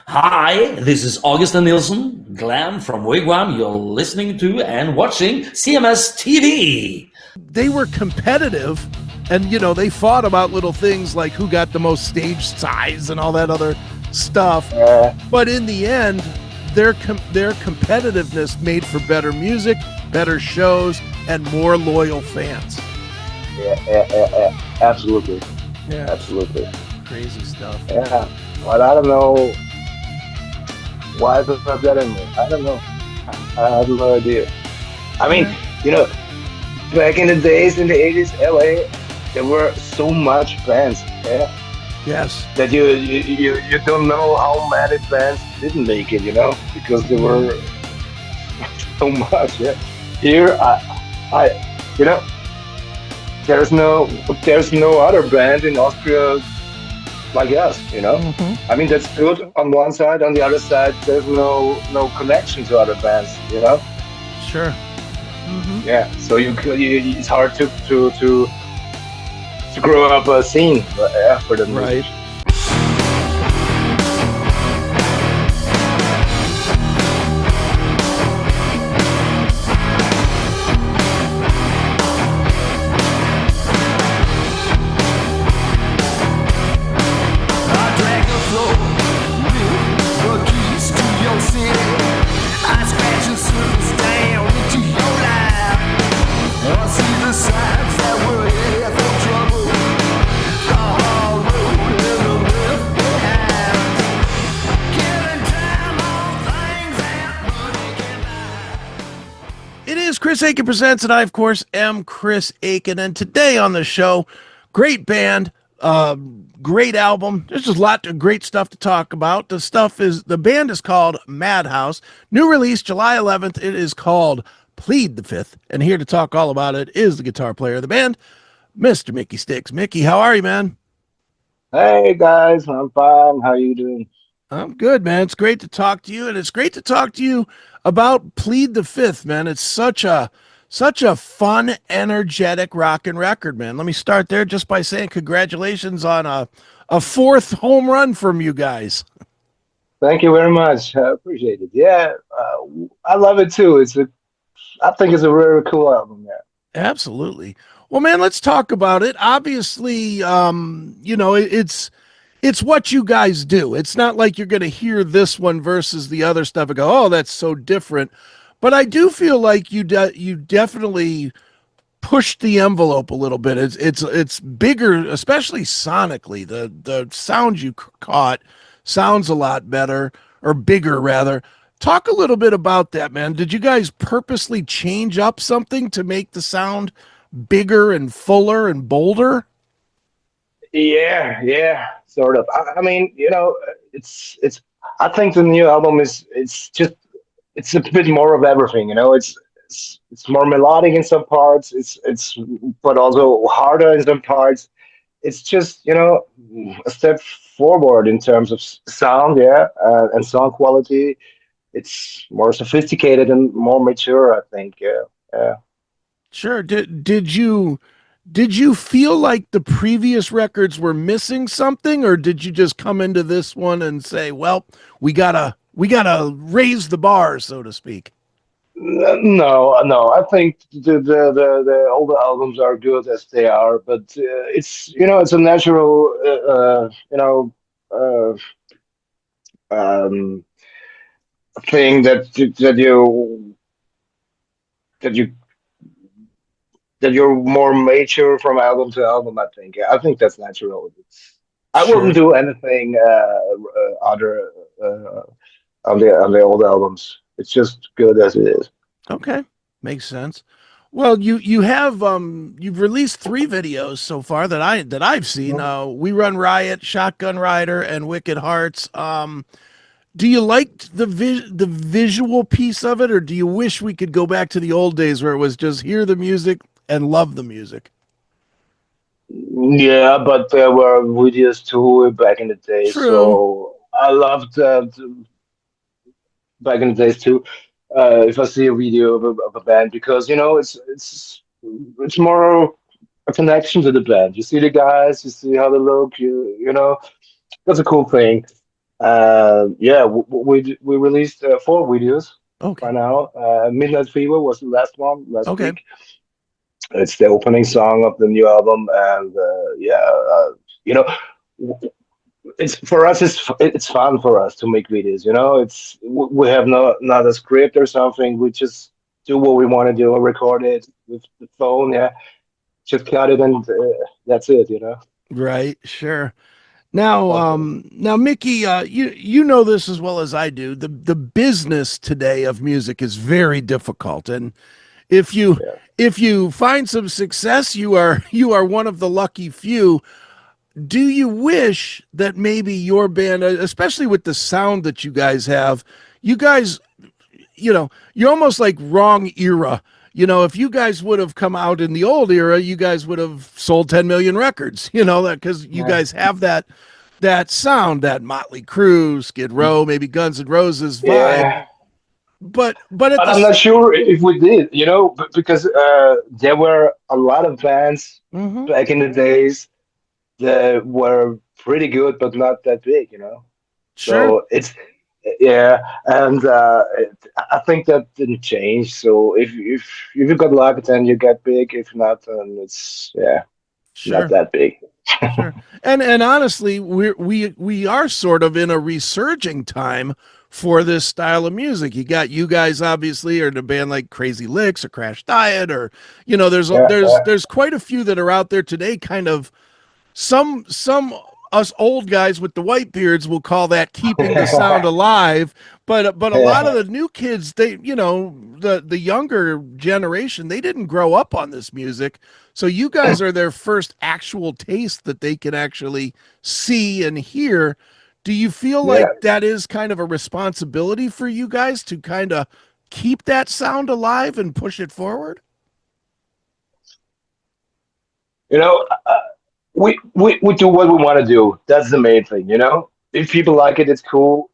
Hi, this is Augustin Nielsen, Glam from Wigwam. You're listening to and watching CMS TV. They were competitive, and they fought about little things like who got the most stage size and all that other stuff. But in the end, their competitiveness made for better music, better shows, and more loyal fans. Absolutely. Yeah, Absolutely. crazy stuff. Yeah, but I don't know why it's not that in me. I don't know. I have no idea. I mean, you know, back in the days in the 80s, LA, there were so much bands, yeah, Yes. that you don't know how many bands didn't make it, because there were so much. Yeah. Here, you know, there's no other band in Austria like us. Mm-hmm. I mean, that's good on one side. On the other side, there's no connection to other bands. Sure. Mm-hmm. Yeah, so it's hard to grow up a scene for the music. Right. It is Chris Akin Presents, and I, of course, am Chris Akin. And today on the show, great band, great album. There's just a lot of great stuff to talk about. The band is called Madhouse. New release July 11th. It is called Plead the Fifth. And here to talk all about it is the guitar player of the band, Mr. Mikky Stixx. Mikky, how are you, man? Hey guys, I'm fine. How you doing? I'm good, man. It's great to talk to you, and it's great to talk to you about Plead the Fifth, man. It's such a fun, energetic rockin' record, man. Let me start there just by saying congratulations on a fourth home run from you guys. Thank you very much. I appreciate it. Yeah, I love it too. I think it's a very cool album. Yeah. Absolutely. Well, man, let's talk about it. Obviously, it's what you guys do. It's not like you're going to hear this one versus the other stuff and go, "Oh, that's so different." But I do feel like you definitely pushed the envelope a little bit. It's bigger, especially sonically. The sound you caught sounds a lot better, or bigger rather. Talk a little bit about that, man. Did you guys purposely change up something to make the sound bigger and fuller and bolder? Yeah, sort of. I mean, it's. I think the new album it's a bit more of everything. It's more melodic in some parts. It's but also harder in some parts. It's just a step forward in terms of sound, yeah, and sound quality. It's more sophisticated and more mature, I think. Yeah, yeah. Sure. Did you feel like the previous records were missing something, or did you just come into this one and say, "Well, we gotta raise the bar, so to speak"? No, no. I think the older albums are good as they are, but it's a natural um, thing that you that you're more mature from album to album. I think. Yeah, I think that's natural. I wouldn't Sure. do anything other on the old albums. It's just good as it is. Okay. Makes sense. Well, you've released three videos so far that I've seen. We Run Riot, Shotgun Rider, and Wicked Hearts. Do you like the visual piece of it, or do you wish we could go back to the old days where it was just hear the music and love the music? Yeah, but there were videos too back in the day, True. so I loved back in the days too. If I see a video of a band, because it's more a connection to the band. You see the guys, you see how they look. That's a cool thing. Yeah, we released 4 videos by Okay. now. Midnight Fever was the last one last Okay. week. It's the opening song of the new album, and you know, it's for us. It's fun for us to make videos. We have not a script or something. We just do what we want to do and record it with the phone. Yeah, just cut it and that's it. Right. Sure. Now, Okay. Mikky, you know this as well as I do. The business today of music is very difficult, and if you Yeah. if you find some success, you are one of the lucky few. Do you wish that maybe your band, especially with the sound that you guys have, you guys, you're almost like wrong era. If you guys would have come out in the old era, you guys would have sold 10 million records, that because you Yeah. guys have that sound, that Motley Crue, Skid Row, maybe Guns N' Roses vibe. Yeah. But at But I'm this, not sure if we did, because there were a lot of bands mm-hmm, back in the days that were pretty good, but not that big. sure, So yeah, and I think that didn't change. So if you got luck, then you get big. If not, then it's not sure. that big. Sure. And honestly, we are sort of in a resurging time for this style of music. You guys obviously are in a band like Crazy Licks or Crash Diet, or there's Yeah, there's quite a few that are out there today, kind of. Some us old guys with the white beards will call that keeping the sound yeah. alive, but a lot of Yeah. the new kids, they the younger generation, they didn't grow up on this music, so you guys are their first actual taste that they can actually see and hear. Do you feel Yeah. like that is kind of a responsibility for you guys to kind of keep that sound alive and push it forward? You know, we do what we want to do. That's the main thing. If people like it, it's cool.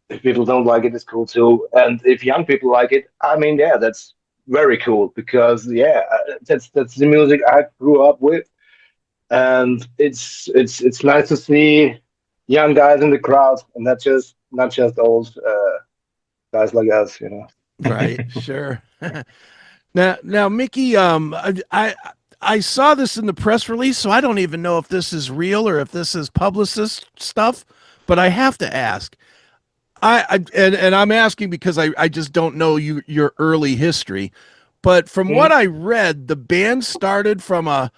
If people don't like it, it's cool too. And if young people like it, I mean, yeah, that's very cool because that's the music I grew up with, and it's nice to see young guys in the crowd, and not just old guys like us. Right, sure. Now, Mikky, I saw this in the press release, so I don't even know if this is real or if this is publicist stuff, but I have to ask. And I'm asking because I just don't know your early history. But from what Mhm. I read, the band started from a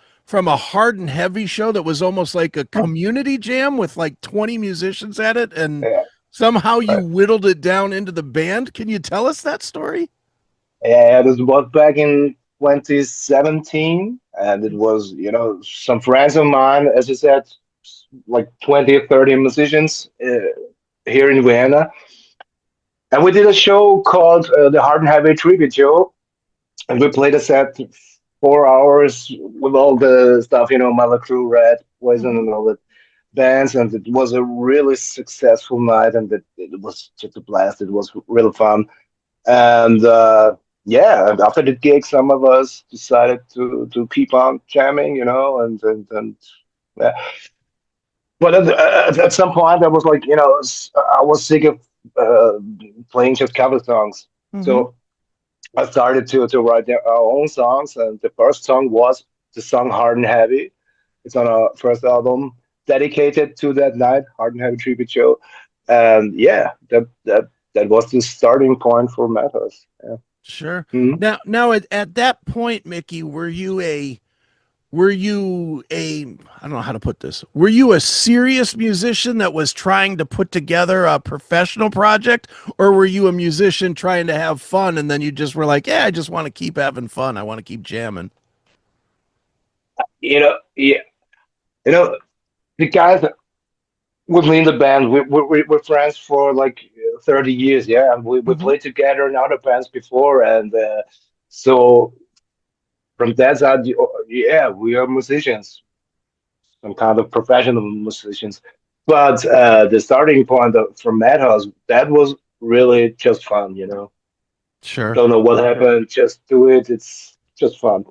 hard and heavy show that was almost like a community jam with like 20 musicians at it, and Yeah, somehow you right. whittled it down into the band. Can you tell us that story? Yeah, this was back in 2017, and it was some friends of mine, as I said, like 20 or 30 musicians here in Vienna. And we did a show called the Hard and Heavy Tribute Show. And we played a set 4 hours with all the stuff, Mother Crew, Red, Poison, Mm-hmm. and all the bands. And it was a really successful night. And it was just a blast. It was real fun. And yeah, and after the gig, some of us decided to keep on jamming, and yeah. But at some point, I was like, I was sick of uh, playing just cover songs. Mm-hmm. So I started to write our own songs, and the first song was the song "Hard and Heavy." It's on our first album, dedicated to that night, "Hard and Heavy" tribute show. And yeah, that was the starting point for Madhouse. Yeah. Sure. Mhm. Now at that point, Mikky, were you a I don't know how to put this. Were you a serious musician that was trying to put together a professional project, or were you a musician trying to have fun and then you just were like, "Yeah, I just want to keep having fun. I want to keep jamming." Yeah, the guys with me in the band, we're friends for like 30 years, yeah, and we Mm-hmm. played together in other bands before, and so from that side, yeah, we are musicians, some kind of professional musicians. But the starting point from Madhouse, that was really just fun. Sure. Don't know what happened, just do it. It's just fun.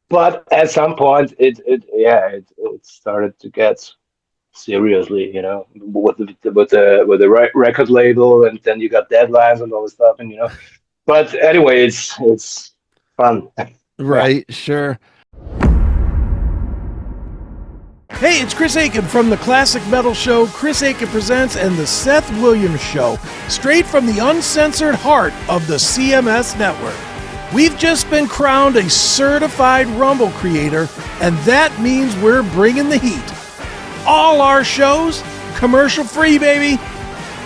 But at some point, it started to get seriously, you know, with the record label, and then you got deadlines and all this stuff, and you know. But anyway, it's fun. Yeah. Right, sure. Hey, it's Chris Akin from the Classic Metal Show, Chris Akin Presents, and the Seth Williams Show, straight from the uncensored heart of the CMS network. We've just been crowned a certified Rumble creator, and that means we're bringing the heat. All our shows, commercial free, baby.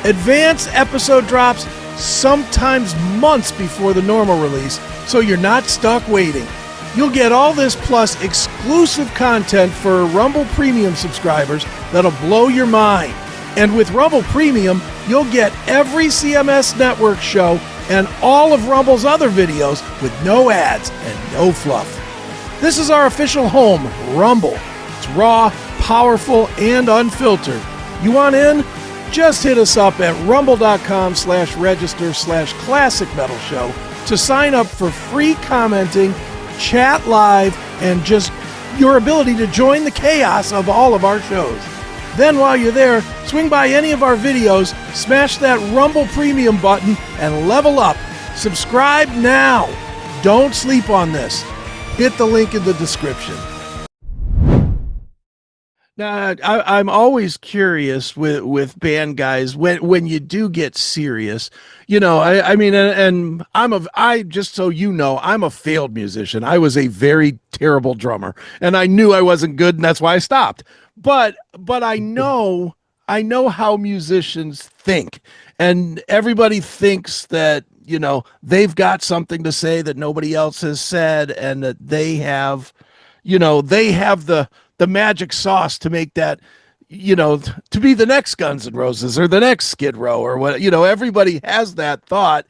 Advanced episode drops, sometimes months before the normal release, so you're not stuck waiting. You'll get all this plus exclusive content for Rumble Premium subscribers that'll blow your mind. And with Rumble Premium, you'll get every CMS Network show and all of Rumble's other videos with no ads and no fluff. This is our official home, Rumble. It's raw, powerful, and unfiltered. You want in? Just hit us up at rumble.com/register/classic metal show to sign up for free commenting, chat live, and just your ability to join the chaos of all of our shows. Then while you're there, swing by any of our videos, smash that Rumble Premium button, and level up. Subscribe now. Don't sleep on this. Hit the link in the description. Now, I'm always curious with band guys when you do get serious, you know. I mean, and I just so you know, I'm a failed musician. I was a very terrible drummer, and I knew I wasn't good, and that's why I stopped. But I know how musicians think, and everybody thinks that, you know, they've got something to say that nobody else has said, and that they have, you know, they have the magic sauce to make that, you know, to be the next Guns N' Roses or the next Skid Row or what, you know. Everybody has that thought.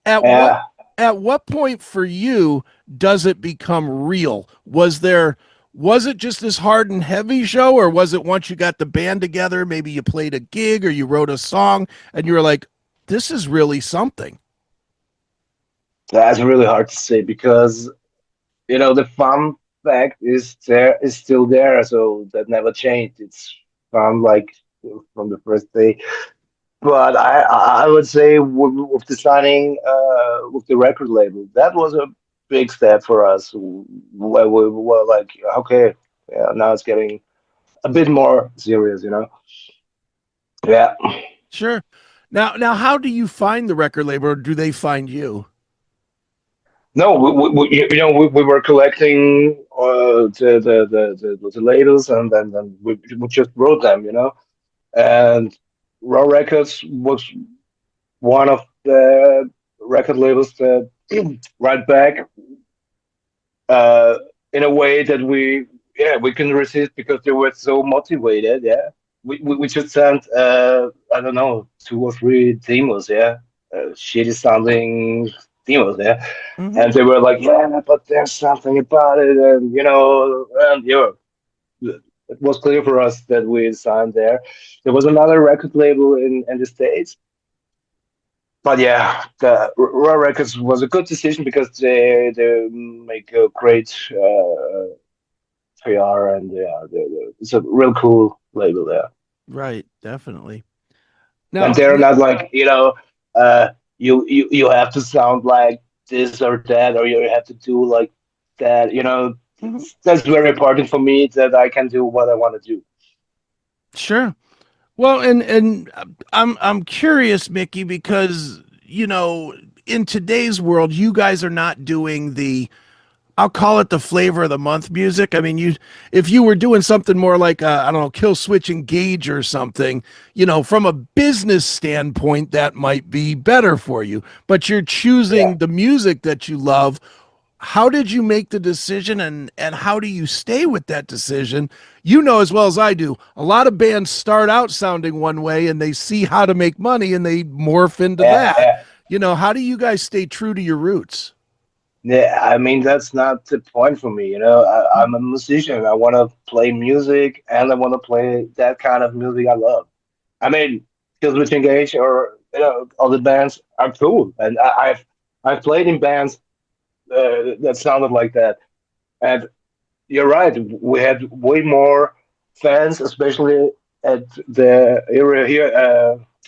At what Yeah. at what point for you does it become real? Was it just this hard and heavy show, or was it once you got the band together, maybe you played a gig or you wrote a song and you were like, this is really something? That's really hard to say because you know the fun fact is still there, so that never changed. It's fun like from the first day. But I would say with the signing with the record label, that was a big step for us. Where we were like, okay, yeah, now it's getting a bit more serious, you know. Yeah. Sure. Now, how do you find the record label, or do they find you? No, you know, we were collecting the labels, and then we just wrote them, you know. And Raw Records was one of the record labels that right back uh, in a way that we couldn't resist because they were so motivated. Yeah, we just sent I don't know, 2 or 3 demos. Yeah, shitty sounding demos. Yeah, Mm-hmm. and they were like, yeah, but there's something about it, and you know, and yeah, it was clear for us that we signed there. There was another record label in the States, but yeah, the Raw Records was a good decision because they make a great PR, and yeah, it's a real cool label there. Right, definitely. And Now, they're not like, you know, you have to sound like this or that, or you have to do like that. You know, mhm, that's very important for me that I can do what I want to do. sure. Well, and I'm curious, Mikky, because, you know, in today's world, you guys are not doing the, I'll call it the flavor of the month music. I mean, if you were doing something more like I don't know, Kill Switch Engage or something, you know, from a business standpoint, that might be better for you. But you're Yeah. choosing the music that you love. How did you make the decision, and how do you stay with that decision? You know as well as I do, a lot of bands start out sounding one way and they see how to make money and they morph into Yeah, that. yeah. You know, how do you guys stay true to your roots? Yeah, I mean that's not the point for me. You know, I'm a musician. I want to play music, and I want to play that kind of music I love. I mean, Killswitch Engage or you know other bands are cool, and I've played in bands that sounded like that. And you're right, we had way more fans, especially at the area here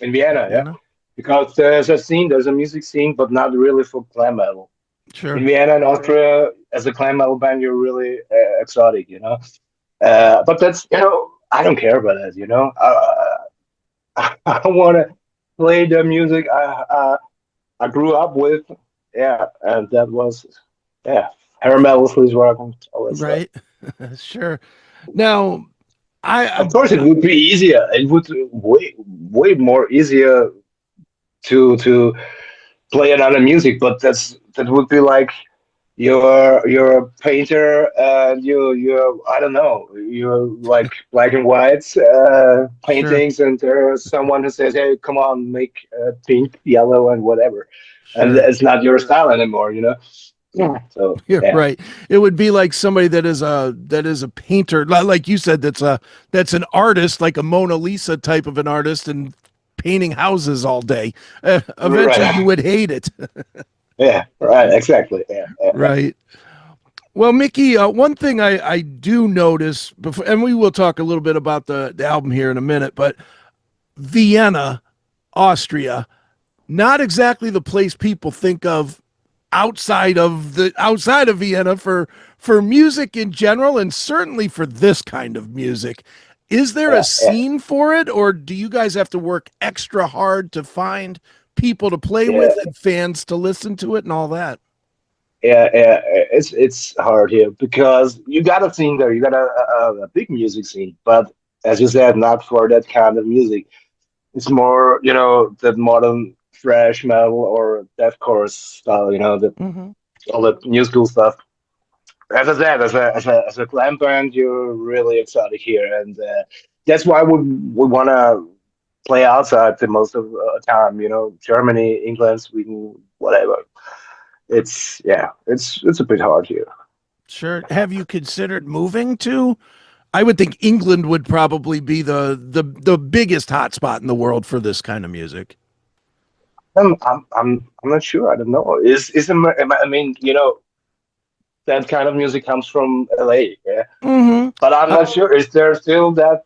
in Vienna, yeah, Vienna? because there's a scene, there's a music scene, but not really for glam metal. In Sure. Vienna and Austria, as a glam metal band, you're really exotic, you know. But that's, you know, I don't care about that, you know. I want to play the music I grew up with, yeah, and that was, yeah, hair metal, sleaze rock, and all that stuff. Right. Sure. Now, I Of course, it would be easier. It would way more easier to play another music, but that would be like you're a painter and you're I don't know, you're like black and white sure, paintings, and there's someone who says, hey, come on, make pink, yellow, and whatever, and sure. it's not your style anymore, you know. Yeah. So You're yeah, right. It would be like somebody that is a painter, like you said, that's an artist, like a Mona Lisa type of an artist, and painting houses all day. Eventually, you right. would hate it. Yeah, right, exactly. Yeah, yeah, yeah. Right. Well, Mikky, one thing I do notice before, and we will talk a little bit about the album here in a minute, but Vienna, Austria, not exactly the place people think of outside of Vienna for music in general, and certainly for this kind of music. Is there a Yeah, yeah, scene for it, or do you guys have to work extra hard to find people to play with yeah. and fans to listen to it and all that? Yeah, yeah, it's hard here because you got a scene there, you got a big music scene, but as you said, not for that kind of music. It's more, you know, the modern thrash metal or deathcore style, you know, the Mm-hmm. all the new school stuff. As I said, as a glam band, you're really exotic here, and that's why we want to play outside the most of the time. You know, Germany, England, Sweden, whatever. It's yeah, it's a bit hard here. Sure. Have you considered moving to? I would think England would probably be the biggest hotspot in the world for this kind of music. I'm not sure. I don't know. I mean, you know, that kind of music comes from LA, yeah. Mm-hmm. But I'm not sure. Is there still that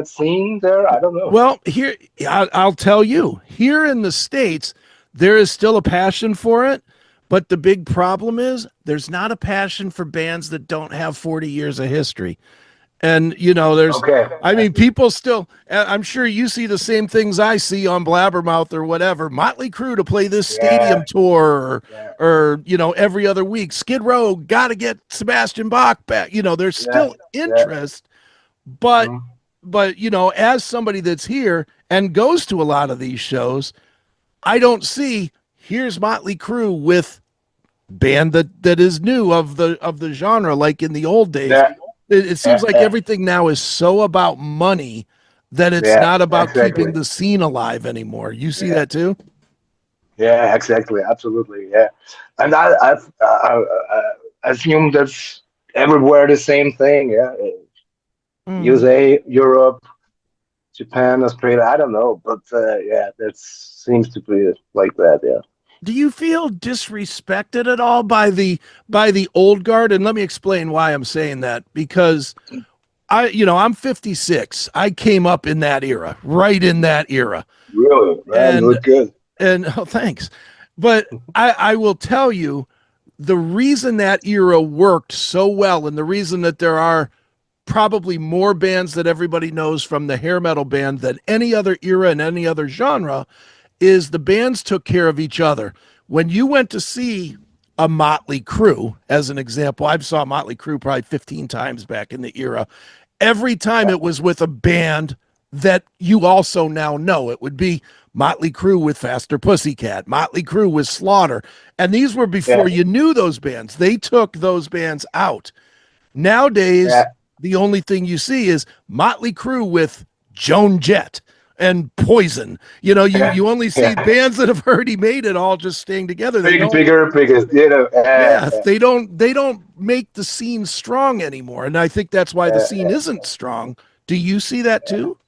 scene there? I don't know. Well, here I'll tell you. Here in the States, there is still a passion for it, but the big problem is there's not a passion for bands that don't have 40 years of history. And there's, Okay. I mean, people still. I'm sure you see the same things I see on Blabbermouth or whatever. Motley Crue to play this Yeah. stadium tour, Yeah. or every other week. Skid Row got to get Sebastian Bach back. There's Yeah. still Yeah. interest, but Mhm. as somebody that's here and goes to a lot of these shows, I don't see here's Motley Crue with band that is new of the genre like in the old days. Yeah. It seems Yeah. like Yeah. everything now is so about money that it's Yeah. not about keeping Exactly. the scene alive anymore. You see Yeah. that too? Yeah. Exactly. Absolutely. Yeah. And I assume that's everywhere the same thing. Yeah. Mhm. USA, Europe, Japan, Australia. I don't know, but yeah, that seems to be like that. Yeah. Do you feel disrespected at all by the old guard? And let me explain why I'm saying that. Because I'm 56. I came up in that era, right in that era. Really, man, you And look good. oh, thanks. But I will tell you the reason that era worked so well, and the reason that there are probably more bands that everybody knows from the hair metal band than any other era and any other genre, is the bands took care of each other. When you went to see a Motley Crue, as an example, I saw Motley Crue probably 15 times back in the era. Every time Yeah. it was with a band that you also now know. It would be Motley Crue with Faster Pussycat, Motley Crue with Slaughter. And these were before Yeah. you knew those bands. They took those bands out. Nowadays, Yeah. the only thing you see is Motley Crue with Joan Jett and Poison. Yeah. You only see Yeah. bands that have already made it all just staying together. They don't. Bigger, biggest. Yeah, they don't make the scene strong anymore, and I think that's why the scene yeah. isn't strong. Do you see that too?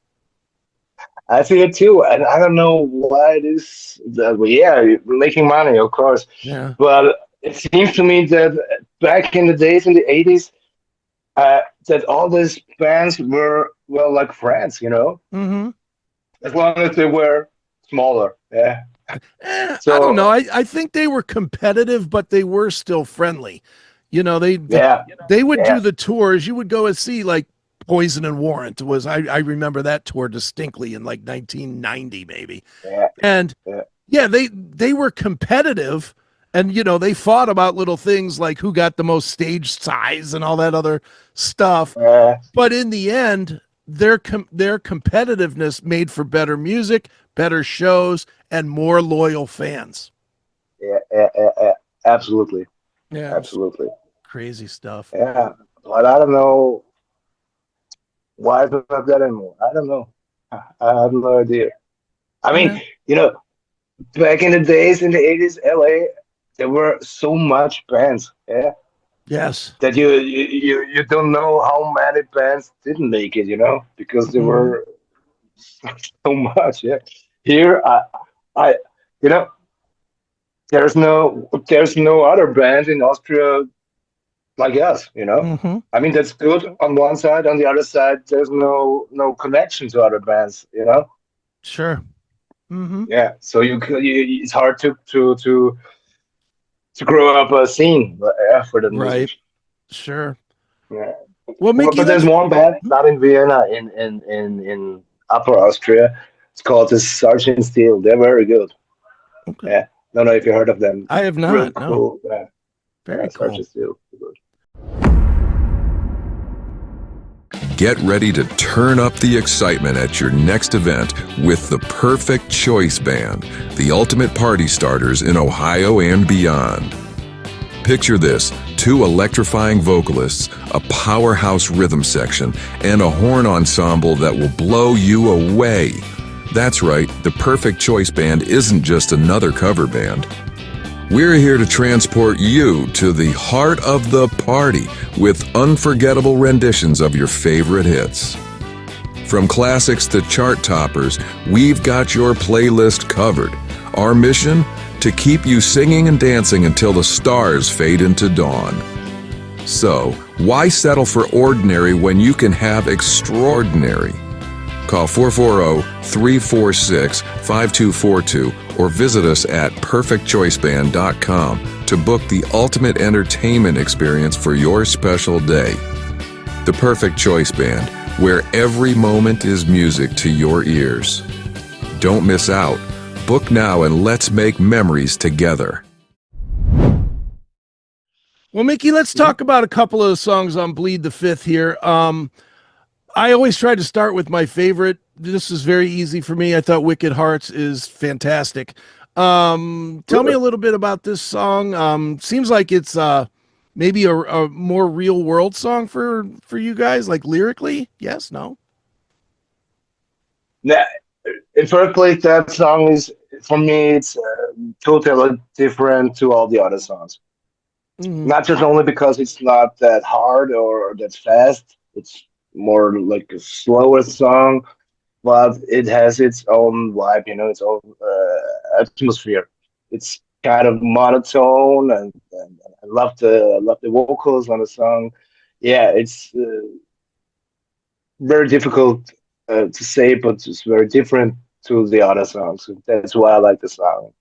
I see it too, and I don't know why it is that way. Yeah, making money, of course, Yeah. but it seems to me that back in the days in the '80s, that all these bands were well, like friends, you know, Mm-hmm. as long as they were smaller. Yeah. I don't know. So I think they were competitive, but they were still friendly. You know, yeah, they would yeah, do the tours. You would go and see like Poison and Warrant was I remember that tour distinctly in like 1990 maybe. yeah, And yeah, yeah, they were competitive and you know, they fought about little things like who got the most stage size and all that other stuff. yeah, But in the end, their competitiveness made for better music, better shows, and more loyal fans. yeah. Absolutely, Yeah, it was absolutely. crazy stuff. Yeah, but I don't know why it's not that anymore. I don't know. I have no idea. I Yeah. mean, you know, back in the days in the 80s, LA, there were so much bands, yeah, Yes. that you don't know how many bands didn't make it, you know, because there Mhm. were so much, yeah. Here, I, you know, there's no other band in Austria like us, you know. Mhm. I mean, that's good on one side. On the other side, there's no connection to other bands, you know. Sure. Mhm. Yeah, so it's hard to grow up a scene for the music. Right. Sure. Yeah. Well, Well, Mickey, but there's let's. one band, not in Vienna, in Upper Austria. It's called the Sergeant Steel. They're very good. Okay. Yeah. Don't know if you heard of them. I have Real not. No. cool. Yeah. Very cool. Sergeant Steel. Good. Get ready to turn up the excitement at your next event with the Perfect Choice Band, the ultimate party starters in Ohio and beyond. Picture this: two electrifying vocalists, a powerhouse rhythm section, and a horn ensemble that will blow you away. That's right, the Perfect Choice Band isn't just another cover band. We're here to transport you to the heart of the party with unforgettable renditions of your favorite hits. From classics to chart toppers, we've got your playlist covered. Our mission? To keep you singing and dancing until the stars fade into dawn. So, why settle for ordinary when you can have extraordinary? Call 440-346-5242 or visit us at perfectchoiceband.com to book the ultimate entertainment experience for your special day. The Perfect Choice Band, where every moment is music to your ears. Don't miss out. Book now and let's make memories together. Well, Mickey, let's talk about a couple of the songs on Bleed the Fifth here. I always try to start with my favorite. This is very easy for me. I thought Wicked Hearts is fantastic. Tell me a little bit about this song. Seems like it's maybe a more real world song for you guys, like lyrically. Yes, no. Now, in first place, that song is for me. It's totally different to all the other songs. Mhm. Not just only because it's not that hard or that fast. It's more like a slower song, but it has its own vibe, you know, its own atmosphere. It's kind of monotone, and I love the vocals on the song. Yeah, it's very difficult to say, but it's very different to the other songs. That's why I like the song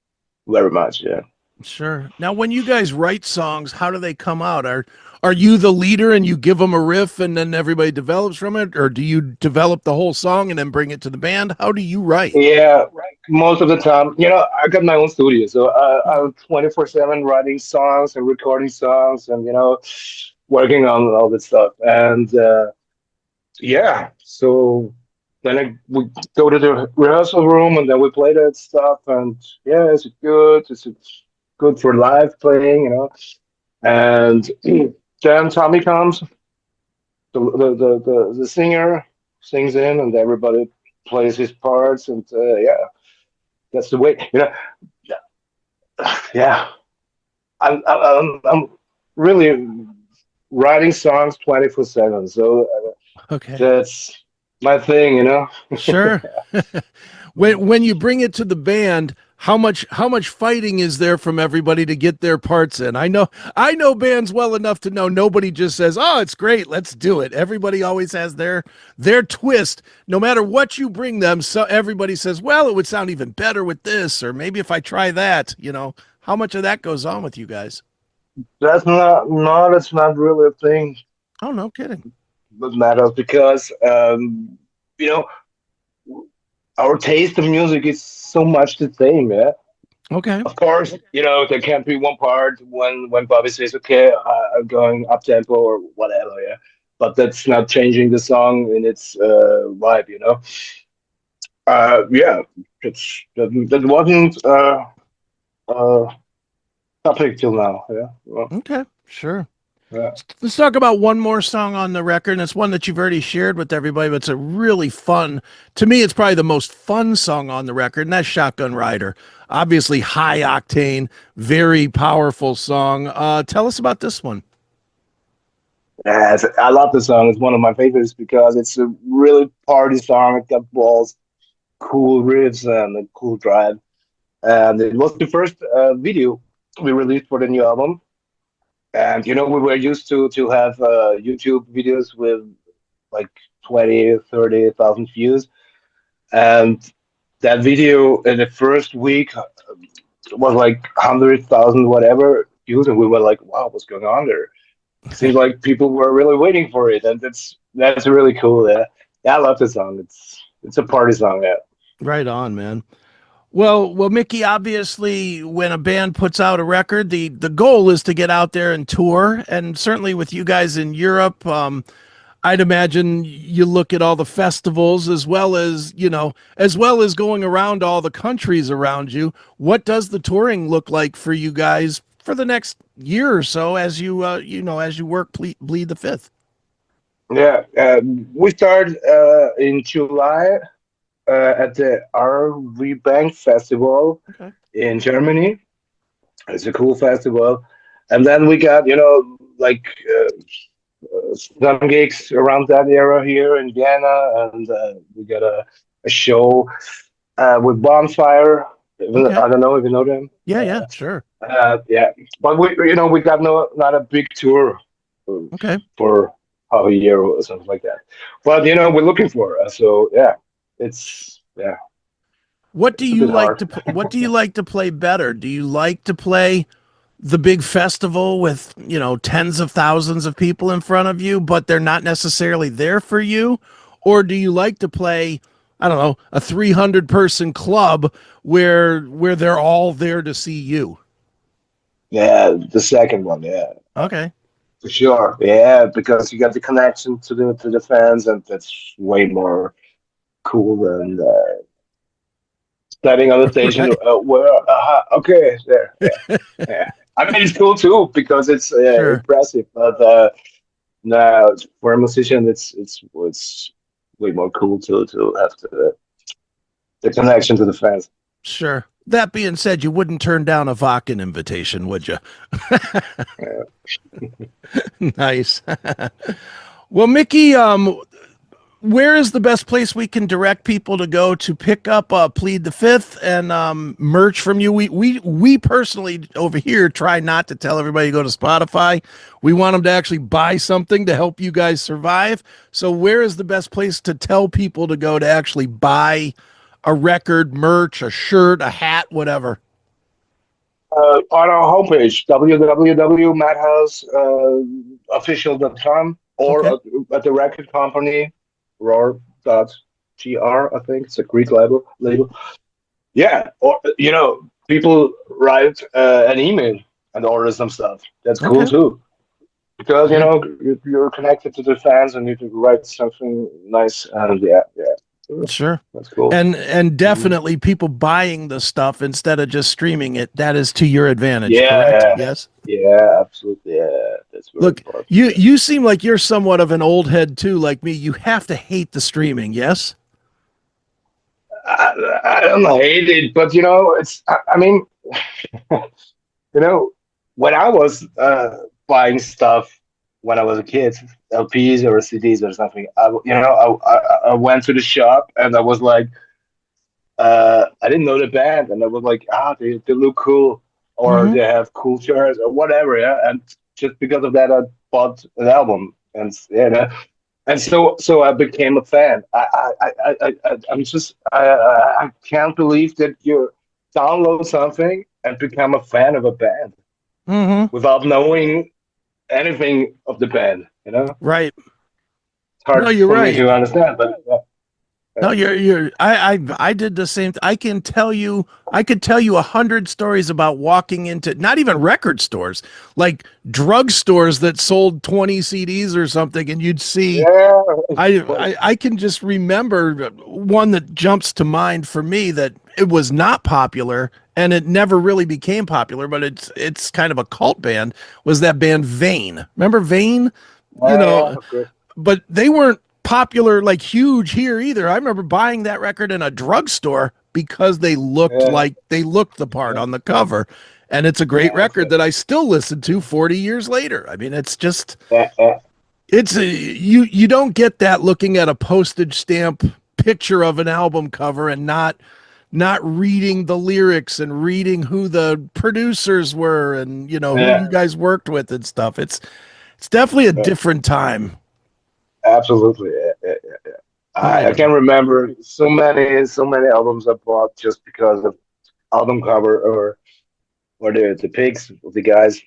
very much. Yeah. Sure. Now, when you guys write songs, how do they come out? Are you the leader and you give them a riff and then everybody develops from it, or do you develop the whole song and then bring it to the band? How do you write? Yeah, most of the time, you know, I got my own studio, so I'm 24/7 writing songs and recording songs, and you know, working on all this stuff. And yeah, so then we go to the rehearsal room, and then we play that stuff, and yeah, it's good. It's good for live playing, you know. And then Tommy comes, the singer sings in, and everybody plays his parts, and yeah, that's the way. You know, yeah. I'm really writing songs 24/7, so Okay. that's my thing. You know. Sure. When you bring it to the band, how much fighting is there from everybody to get their parts in? I know bands well enough to know nobody just says, "Oh, it's great, let's do it." Everybody always has their twist. No matter what you bring them, so everybody says, "Well, it would sound even better with this, or maybe if I try that." How much of that goes on with you guys? That's not no, that's not really a thing Oh, no kidding. with Madhouse because you know our taste in music is so much the same. Yeah, Okay. of course, there can't be one part when Bobby says, "Okay, I'm going up tempo or whatever." Yeah, but that's not changing the song in its vibe. Yeah, that wasn't uh topic till now. Yeah, well, Okay. Sure. yeah. Let's talk about one more song on the record, and it's one that you've already shared with everybody, but it's a really fun, to me, it's probably the most fun song on the record, and that's Shotgun Rider. Obviously, high octane, very powerful song. Tell us about this one. Yeah, I love the song. It's one of my favorites because it's a really party song. It got balls, cool riffs, and a cool drive. And it was the first video we released for the new album. And we were used to have YouTube videos with like 20, 30,000 views. And that video in the first week was like 100,000 whatever views, and we were like, "Wow, what's going on there?" Seems like people were really waiting for it, and that's really cool. Yeah, yeah, I love the song. It's a party song. Yeah. Right on, man. Well, Mikky, obviously, when a band puts out a record, the goal is to get out there and tour. And certainly with you guys in Europe, I'd imagine you look at all the festivals as well as going around all the countries around you. What does the touring look like for you guys for the next year or so as you work Bleed the Fifth? Yeah, we start in July at the RV Bank Festival Okay. in Germany. It's a cool festival, and then we got like some gigs around that area here in Vienna, and we got a show with Bonfire. Okay. I don't know if you know them. Yeah, sure. Yeah, but we got not a big tour Okay. for half a year or something like that. But we're looking for so yeah, it's yeah. What do It's a you bit like hard. to what do you like to play better? Do you like to play the big festival with, tens of thousands of people in front of you, but they're not necessarily there for you? Or do you like to play, I don't know, a 300 person club where they're all there to see you? Yeah, the second one, yeah, Okay. for sure. Yeah, because you got the connection to the fans, and that's way more cool than standing on the stage and Right. where okay there. Yeah, yeah. I mean, it's cool too because it's Sure. impressive, but no, for a musician, it's way more cool to have the connection to the fans. Sure. That being said, you wouldn't turn down a Vakken invitation, would you? Yeah. Nice. Well, Mikky, where is the best place we can direct people to go to pick up Plead the Fifth and merch from you? We personally over here try not to tell everybody to go to Spotify. We want them to actually buy something to help you guys survive. So where is the best place to tell people to go to actually buy a record, merch, a shirt, a hat, whatever? On our homepage, www.madhouseofficial.com, or Okay. at the record company, roar.gr, I think. It's a Greek label. Yeah, or, people write an email and order some stuff. That's cool Okay. too. Because, Great. you're connected to the fans and you can write something nice. And yeah, Sure. that's cool. And Mhm. definitely people buying the stuff instead of just streaming it, that is to your advantage, correct? Yeah, Yes. yeah, absolutely. Yeah, that's very Look, important. you seem like you're somewhat of an old head too, like me. You have to hate the streaming, yes? I don't hate it, but I mean, when I was buying stuff when I was a kid, LPs or CDs or something, I went to the shop and I was like, I didn't know the band, and I was like, they look cool, or Mhm. they have cool shirts or whatever, yeah. And just because of that, I bought an album, and and so I became a fan. I can't believe that you download something and become a fan of a band Mhm. without knowing anything of the band. Right. It's No, hard you're for me right. to understand, but No, I did the same. I could tell you 100 stories about walking into not even record stores, like drug stores that sold 20 CDs or something, and you'd see. yeah, I can just remember one that jumps to mind for me that it was not popular and it never really became popular, but it's kind of a cult band. Was that band Vane? Remember Vane? You yeah, know, of course. but they weren't popular like huge here either. I remember buying that record in a drugstore because Yeah, they looked the part yeah, on the cover. And it's a great yeah, record that I still listen to 40 years later. I mean, it's just yeah. you don't get that looking at a postage stamp picture of an album cover and not reading the lyrics and reading who the producers were and who Yeah, you guys worked with and stuff. It's definitely a yeah, different time. absolutely. Yeah. Oh I yeah. can remember so many albums I bought just because of album cover or the pics of the guys.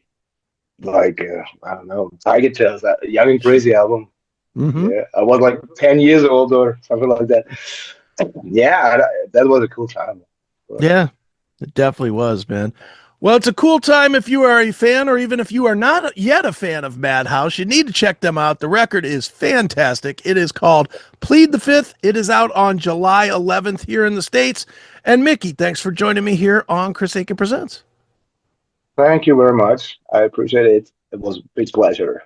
Like I don't know, Tiger Tales, that Young and Crazy album. Mm-hmm. Yeah, I was like 10 years old or something like that. Yeah, that was a cool time. Yeah, it definitely was, man. Well, it's a cool time if you are a fan, or even if you are not yet a fan of Madhouse. You need to check them out. The record is fantastic. It is called Plead the Fifth. It is out on July 11th here in the States. And Mikky, thanks for joining me here on Chris Akin Presents. Thank you very much. I appreciate it. It was a big pleasure.